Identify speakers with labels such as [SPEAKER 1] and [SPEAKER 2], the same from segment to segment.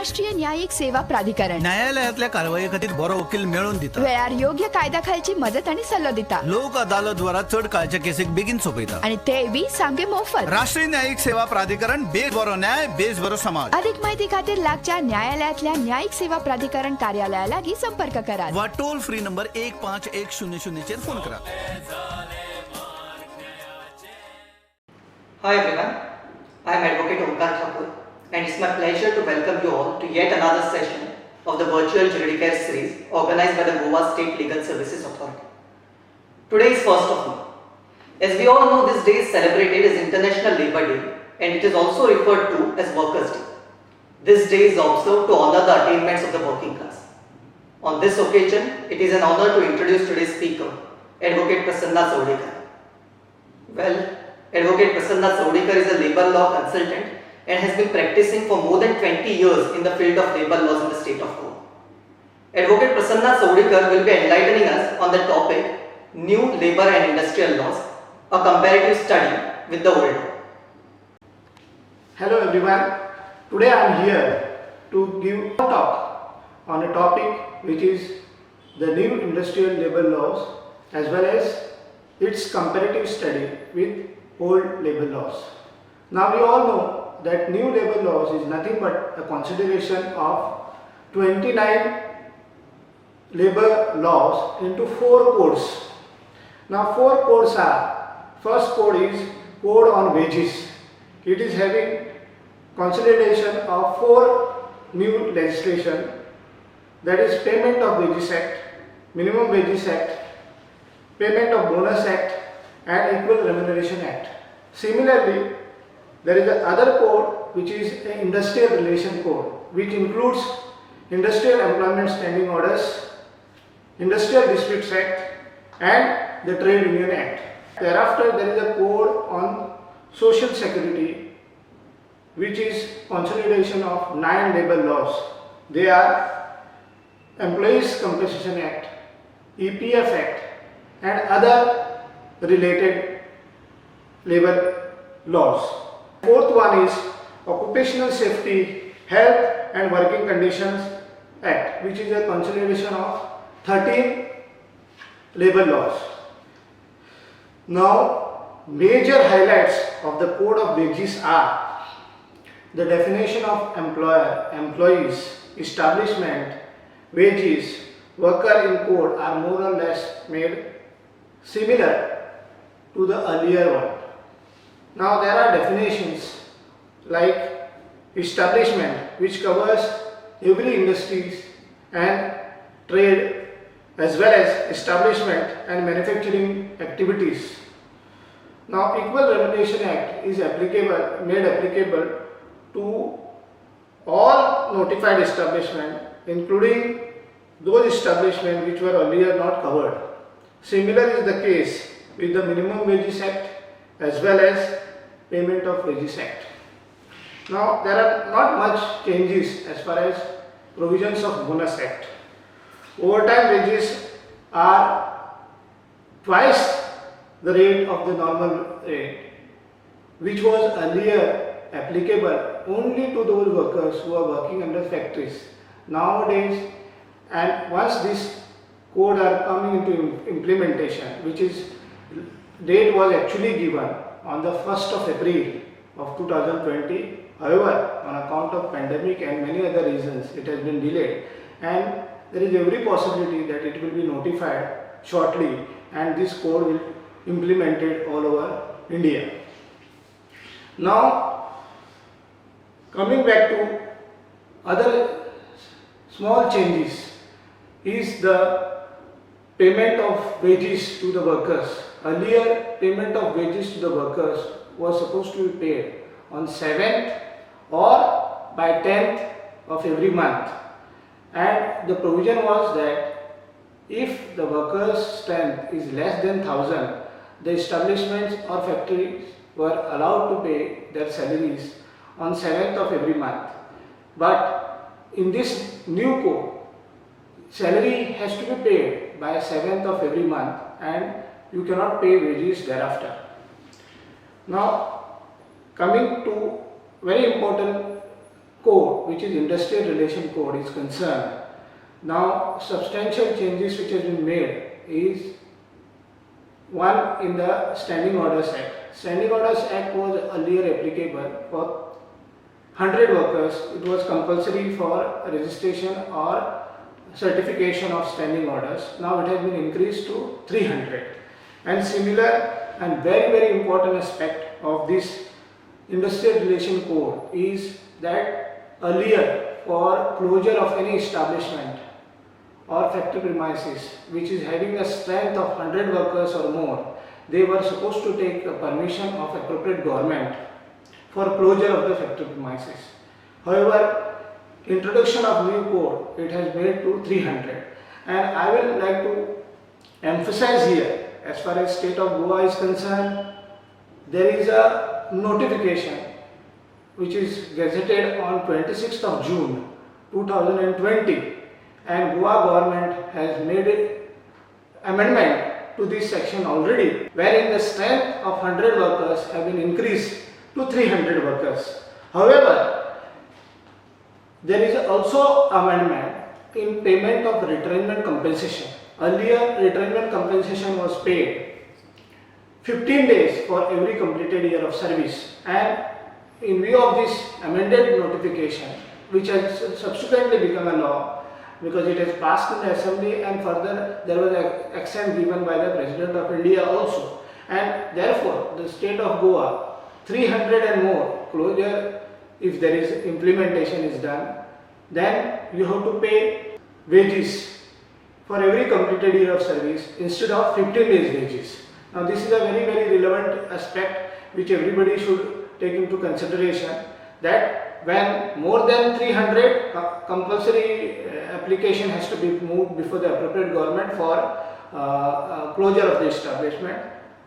[SPEAKER 1] राष्ट्रीय न्यायिक सेवा प्राधिकरण
[SPEAKER 2] न्यायालयातल्या कारवाई खातीर बरो वकील मेळून दिता.
[SPEAKER 1] वेळार योग्य कायद्या खालची मदत आणि सल्लो दिता
[SPEAKER 2] लोक अदालत द्वारा चढ काळच्या केसीक बेगीन सोपयता.
[SPEAKER 1] आणि ते बी सामके मोफत.
[SPEAKER 2] राष्ट्रीय न्यायिक सेवा प्राधिकरण बेस बरो न्याय बेस बरो समाज.
[SPEAKER 1] अधिक माहिती खातीर लागच्या न्यायालयातल्या न्यायिक सेवा प्राधिकरण कार्यालया लागी संपर्क करा
[SPEAKER 2] वा टोल फ्री नंबर 151000 चेर फोन करा.
[SPEAKER 3] Hi everyone, I am Advocate Omkar Thakur and it's my pleasure to welcome you all to yet another session of the virtual Juridicare series organized by the Goa State Legal Services Authority. Today is 1st of May. As we all know, this day is celebrated as International Labour Day and it is also referred to as Workers' Day. This day is observed to honor the attainments of the working class. On this occasion, it is an honor to introduce today's speaker, Advocate Prasanna Saudekar. Well, Advocate Prasanna Saudekar is a labour law consultant and has been practicing for more than 20 years in the field of labour laws in the state of Goa. Advocate Prasanna Saudekar will be enlightening us on the topic New Labour and Industrial Laws, a comparative study with the old.
[SPEAKER 4] Hello everyone, today I am here to give a talk on a topic which is the new industrial labour laws as well as its comparative study with old labour laws. Now we all know that new labour laws is nothing but a consideration of 29 labour laws into 4 codes. Now 4 codes are, first code is Code on Wages. It is having consolidation of 4 new legislation, that is Payment of Wages Act, Minimum Wages Act, Payment of Bonus Act and Equal Remuneration Act. Similarly, there is another code which is an Industrial Relation Code, which includes Industrial Employment Standing Orders, Industrial Disputes Act and the Trade Union Act. Thereafter, there is a code on Social Security, which is consolidation of 9 labour laws. They are Employees Compensation Act, EPF Act and other related labour laws. Fourth one is Occupational Safety, Health and Working Conditions Act, which is a consolidation of 13 labour laws. Now, major highlights of the Code of Wages are the definition of employer, employees, establishment, wages, worker in code are more or less made similar to the earlier one. Now there are definitions like establishment, which covers every industries and trade as well as establishment and manufacturing activities. Now Equal Remuneration Act is made applicable to all notified establishment, including those establishments which were earlier not covered. Similar is the case with the Minimum Wages Act as well as Payment of Wages Act. Now there are not much changes as far as provisions of Bonus Act. Overtime wages are twice the rate of the normal rate, which was earlier applicable only to those workers who are working under factories. Nowadays, and once this code are coming into implementation, which is date was actually given on the 1st of April of 2020. However, on account of pandemic and many other reasons, it has been delayed, and there is every possibility that it will be notified shortly and this code will be implemented all over India. Now, coming back to other small changes is the payment of wages to the workers. Earlier, payment of wages to the workers was supposed to be paid on 7th or by 10th of every month, and the provision was that if the workers' strength is less than 1000, the establishments or factories were allowed to pay their salaries on 7th of every month. But in this new code, salary has to be paid by 7th of every month and you cannot pay wages thereafter. Now, coming to very important code, which is Industrial Relation Code, is concerned, now substantial changes which has been made is one in the Standing Orders Act. Standing Orders Act was earlier applicable for 100 workers. It was compulsory for registration or certification of standing orders. Now it has been increased to 300. And similar and very important aspect of this Industrial Relation Code is that earlier for closure of any establishment or factory premises which is having a strength of 100 workers or more, they were supposed to take the permission of appropriate government for closure of the factory premises. However, introduction of new code, it has made to 300, and I will like to emphasize here, as far as state of Goa is concerned, there is a notification which is gazetted on 26th of June 2020, and Goa government has made an amendment to this section already, wherein the strength of 100 workers have been increased to 300 workers. However, there is also amendment in payment of retrenchment compensation. Earlier, retrenchment compensation was paid 15 days for every completed year of service, and in view of this amended notification, which has subsequently become a law because it has passed in the assembly, and further there was an accent given by the President of India also, and therefore the state of Goa 300 and more closure, if there is implementation is done, then you have to pay wages for every completed year of service instead of 15 days wages. Now this is a very relevant aspect which everybody should take into consideration, that when more than 300 compulsory application has to be moved before the appropriate government for closure of the establishment.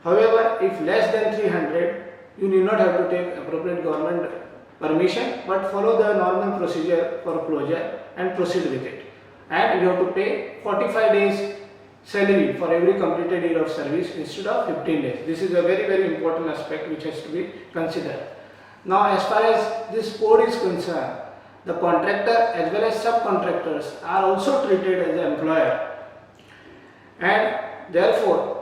[SPEAKER 4] However, if less than 300, you need not have to take appropriate government permission, but follow the normal procedure for closure and proceed with it. And you have to pay 45 days salary for every completed year of service instead of 15 days. This is a very important aspect which has to be considered. Now, as far as this code is concerned, the contractor as well as subcontractors are also treated as an employer, and therefore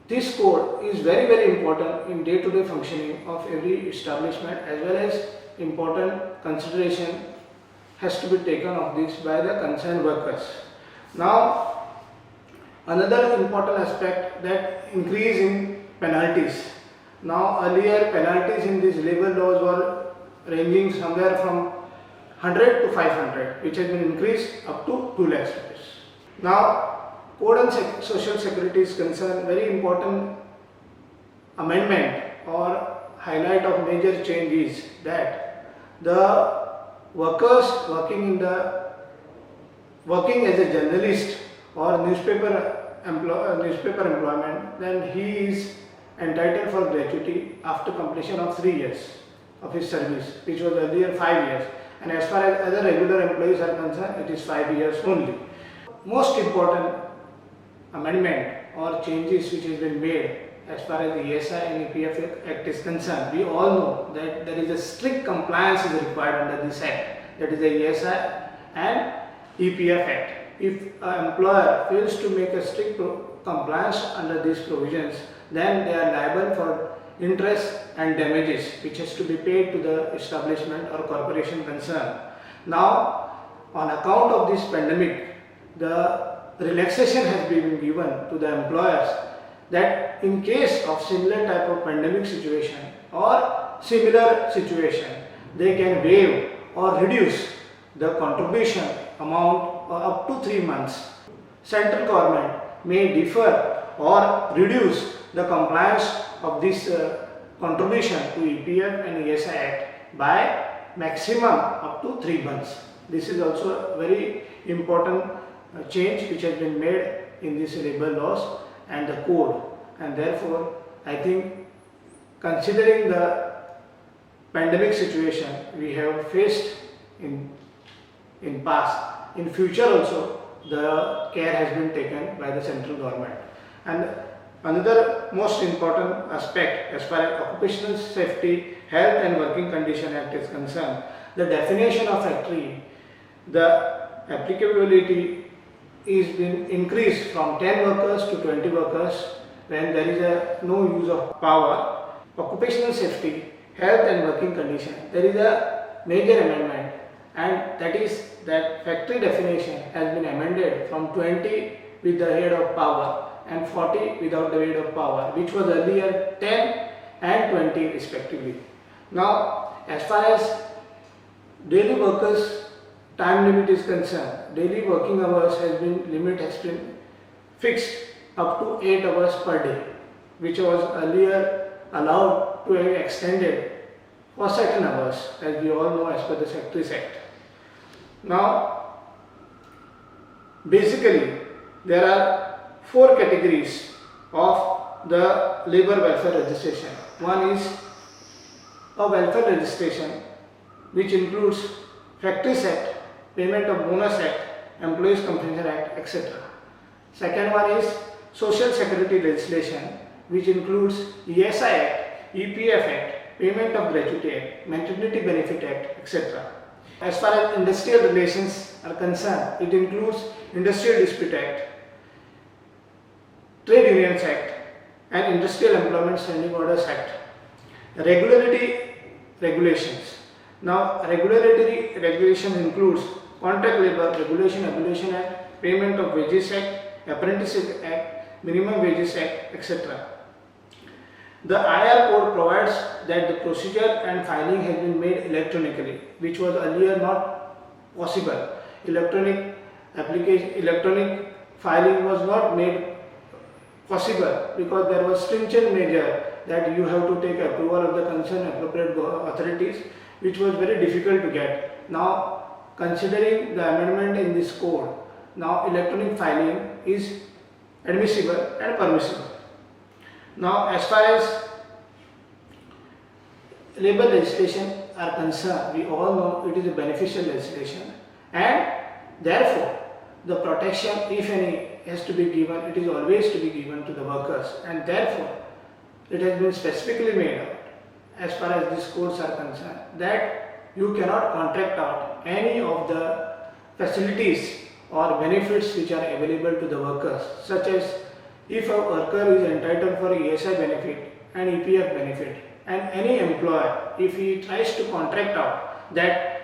[SPEAKER 4] this code is very important in day-to-day functioning of every establishment, as well as important consideration has to be taken of this by the concerned workers. Now, another important aspect, that increase in penalties. Now earlier penalties in these labor laws were ranging somewhere from 100 to 500, which has been increased up to 2 lakhs rupees. Now, Code and Social Security is concerned, very important amendment or highlight of major change is that the workers working as a journalist or newspaper employment, then he is entitled for gratuity after completion of 3 years of his service, which was earlier 5 years. And as far as other regular employees are concerned, it is 5 years only. Most important amendment or changes which has been made as far as the ESI and EPF Act is concerned, we all know that there is a strict compliance is required under this Act, that is the ESI and EPF Act. If an employer fails to make a strict compliance under these provisions, then they are liable for interest and damages which has to be paid to the establishment or corporation concerned. Now, on account of this pandemic, the relaxation has been given to the employers that in case of similar type of pandemic situation or similar situation, they can waive or reduce the contribution amount up to 3 months. Central government may defer or reduce the compliance of this contribution to EPF and ESI Act by maximum up to 3 months. This is also a very important change which has been made in these labor laws and the code, and therefore I think, considering the pandemic situation we have faced in past, in future also the care has been taken by the central government, and Another most important aspect as far as Occupational Safety, Health and Working Condition Act is concerned, the definition of factory, the applicability is been increased from 10 workers to 20 workers when there is no use of power. Occupational safety, health and working condition, there is a major amendment, and that is that factory definition has been amended from 20 with the head of power and 40 without the head of power, which was earlier 10 and 20 respectively. Now, as far as daily workers time limit is concerned, daily working hours has been fixed up to 8 hours per day, which was earlier allowed to be extended for certain hours, as we all know as per the Secretaries Act. Now, basically there are 4 categories of the labor welfare registration. One is a welfare registration which includes Factories Act, Payment of Bonus Act, Employees Compensation Act, etc. Second one is Social Security legislation, which includes ESI Act, EPF Act, Payment of Gratuity Act, Maternity Benefit Act, etc. As far as industrial relations are concerned, it includes Industrial Dispute Act, Trade Unions Act and Industrial Employment Standing Orders Act. Regulatory regulations. Now, regulatory regulation includes Contract Labour Regulation Abolition Act, Payment of Wages Act, Apprenticeship Act, Minimum Wages Act, etc. The IR code provides that the procedure and filing has been made electronically, which was earlier not possible. Electronic filing was not made possible because there was stringent measure that you have to take approval of the concerned appropriate authorities, which was very difficult to get. Now, considering the amendment in this code, now electronic filing is admissible and permissible. Now, as far as labor legislation are concerned, we all know it is a beneficial legislation, and therefore the protection, if any, has to be given, it is always to be given to the workers, and therefore it has been specifically made out as far as these codes are concerned that you cannot contract out any of the facilities or benefits which are available to the workers, such as if a worker is entitled for ESI benefit and EPF benefit, and any employer, if he tries to contract out that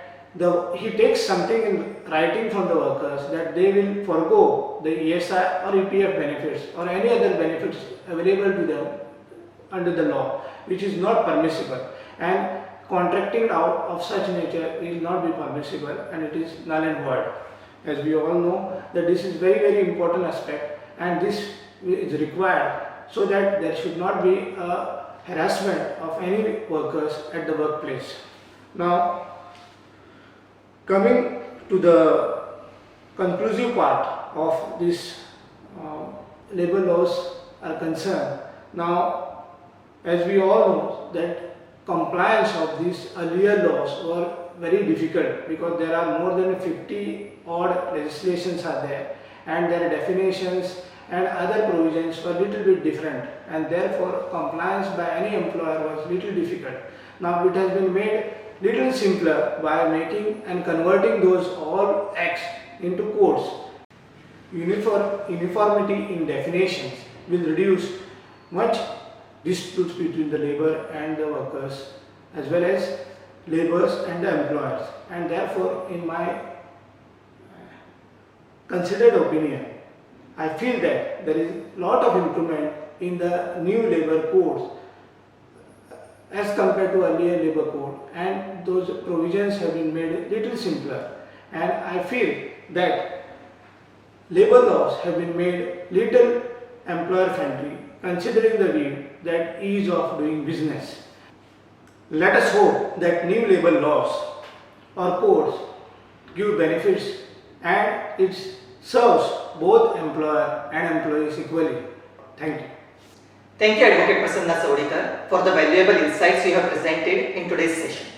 [SPEAKER 4] he takes something in writing from the workers that they will forego the ESI or EPF benefits or any other benefits available to them under the law, which is not permissible, and contracting out of such nature will not be permissible, and it is null and void. As we all know that this is very important aspect, and this is required so that there should not be a harassment of any workers at the workplace. Now, coming to the conclusive part of this labor laws are concerned. Now, as we all know that compliance of these earlier laws were very difficult because there are more than 50 odd legislations are there, and their definitions and other provisions were little bit different, and therefore compliance by any employer was little difficult. Now it has been made little simpler by making and converting those all acts into codes. Uniformity in definitions will reduce much disputes between the labor and the workers, as well as laborers and the employers, and therefore in my considered opinion, I feel that there is a lot of improvement in the new labor codes as compared to earlier labor code, and those provisions have been made little simpler, and I feel that labor laws have been made little employer friendly, considering the view that ease of doing business. Let us hope that new labor laws or codes give benefits and it serves both employer and employees equally. Thank you.
[SPEAKER 3] Thank you, Advocate Prasanna Savodikar, for the valuable insights you have presented in today's session.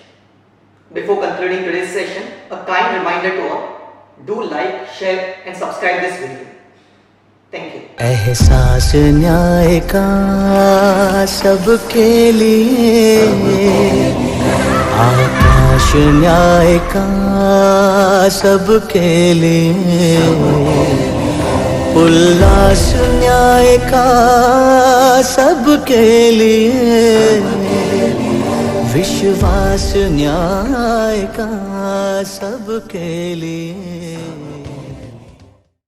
[SPEAKER 3] Before concluding today's session, a kind reminder to all, do like, share and subscribe this video. Thank you.
[SPEAKER 5] एहसास न्याय का सबके लिए, आकाश न्याय का सबके लिए, उल्लास न्याय का सबके लिए, विश्वास न्याय का सबके लिए।